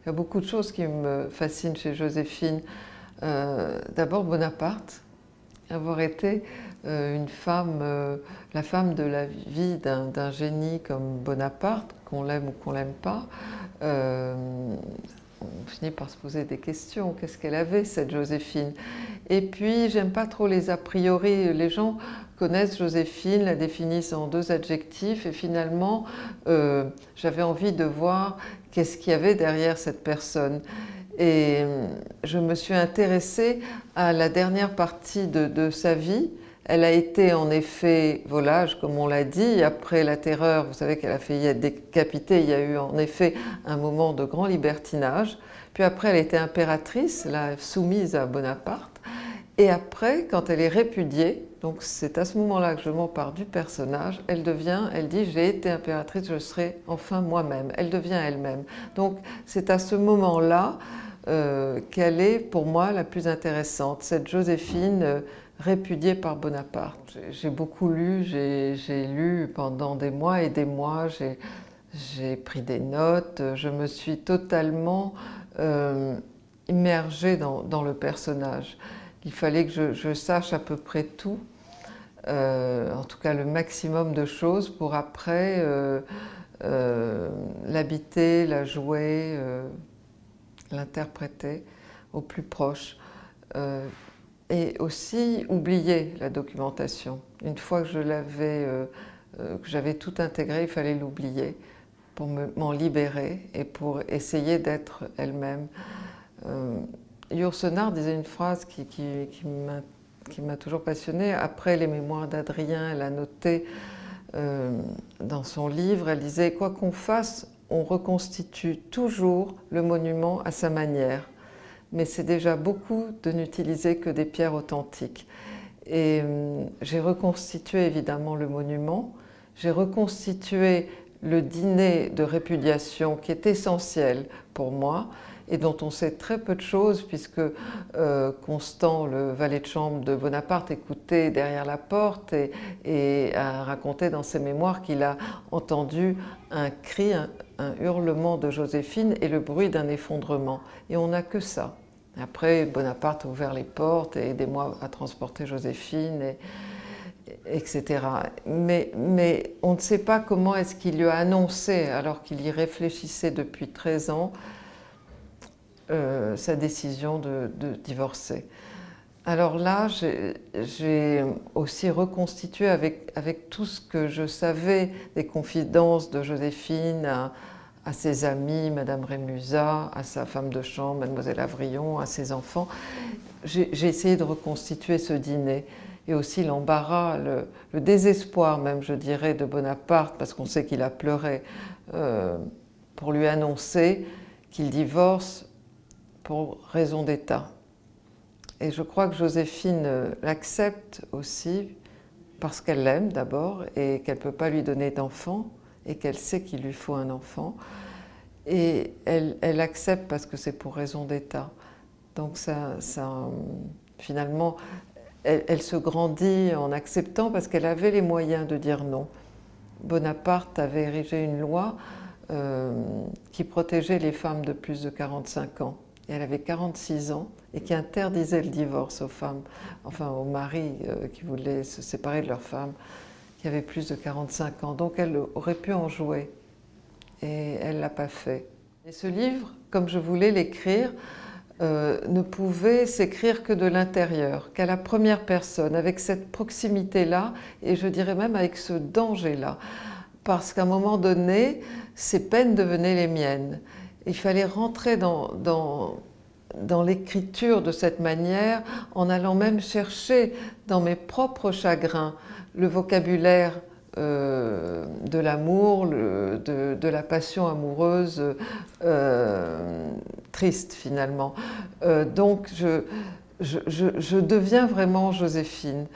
Il y a beaucoup de choses qui me fascinent chez Joséphine. D'abord Bonaparte, avoir été une femme, la femme de la vie d'un génie comme Bonaparte, qu'on l'aime ou qu'on l'aime pas. On finit par se poser des questions. Qu'est-ce qu'elle avait, cette Joséphine? Et puis, j'aime pas trop les a priori. Les gens connaissent Joséphine, la définissent en 2 adjectifs, et finalement, j'avais envie de voir qu'est-ce qu'il y avait derrière cette personne. Et je me suis intéressée à la dernière partie de sa vie. Elle a été en effet volage, comme on l'a dit. Après la terreur, vous savez qu'elle a failli être décapitée, il y a eu en effet un moment de grand libertinage. Puis après, elle était impératrice, là, soumise à Bonaparte. Et après, quand elle est répudiée, donc c'est à ce moment-là que je m'empare du personnage, elle dit « j'ai été impératrice, je serai enfin moi-même ». Elle devient elle-même. Donc c'est à ce moment-là qu'elle est pour moi la plus intéressante, cette Joséphine répudiée par Bonaparte. J'ai beaucoup lu, j'ai lu pendant des mois et des mois, j'ai pris des notes, je me suis totalement immergée dans le personnage. Il fallait que je sache à peu près tout, en tout cas le maximum de choses pour après l'habiter, la jouer, l'interpréter au plus proche. Et aussi oublier la documentation. Une fois que que j'avais tout intégré, il fallait l'oublier pour m'en libérer et pour essayer d'être elle-même. Yourcenar disait une phrase qui m'a toujours passionnée. Après les mémoires d'Adrien, elle a noté dans son livre, elle disait « Quoi qu'on fasse, on reconstitue toujours le monument à sa manière. Mais c'est déjà beaucoup de n'utiliser que des pierres authentiques. » Et j'ai reconstitué évidemment le monument, j'ai reconstitué le dîner de répudiation qui est essentiel pour moi et dont on sait très peu de choses puisque Constant, le valet de chambre de Bonaparte, écoutait derrière la porte et a raconté dans ses mémoires qu'il a entendu un cri, un hurlement de Joséphine et le bruit d'un effondrement. Et on n'a que ça. Après, Bonaparte a ouvert les portes et aidez-moi à transporter Joséphine, etc. Mais on ne sait pas comment est-ce qu'il lui a annoncé, alors qu'il y réfléchissait depuis 13 ans, sa décision de divorcer. Alors là, j'ai aussi reconstitué avec tout ce que je savais des confidences de Joséphine à ses amis, Madame Rémusat, à sa femme de chambre, Mademoiselle Avrillon, à ses enfants. J'ai essayé de reconstituer ce dîner et aussi l'embarras, le désespoir même, je dirais, de Bonaparte, parce qu'on sait qu'il a pleuré, pour lui annoncer qu'il divorce pour raison d'État. Et je crois que Joséphine l'accepte aussi parce qu'elle l'aime d'abord et qu'elle ne peut pas lui donner d'enfant et qu'elle sait qu'il lui faut un enfant. Et elle accepte parce que c'est pour raison d'État. Donc finalement, elle se grandit en acceptant parce qu'elle avait les moyens de dire non. Bonaparte avait érigé une loi qui protégeait les femmes de plus de 45 ans. Et elle avait 46 ans et qui interdisait le divorce aux femmes, enfin aux maris qui voulaient se séparer de leurs femmes, qui avaient plus de 45 ans. Donc elle aurait pu en jouer et elle ne l'a pas fait. Et ce livre, comme je voulais l'écrire, ne pouvait s'écrire que de l'intérieur, qu'à la première personne, avec cette proximité-là, et je dirais même avec ce danger-là. Parce qu'à un moment donné, ces peines devenaient les miennes. Il fallait rentrer dans l'écriture de cette manière, en allant même chercher dans mes propres chagrins le vocabulaire de l'amour, de la passion amoureuse triste finalement. Donc je deviens vraiment Joséphine.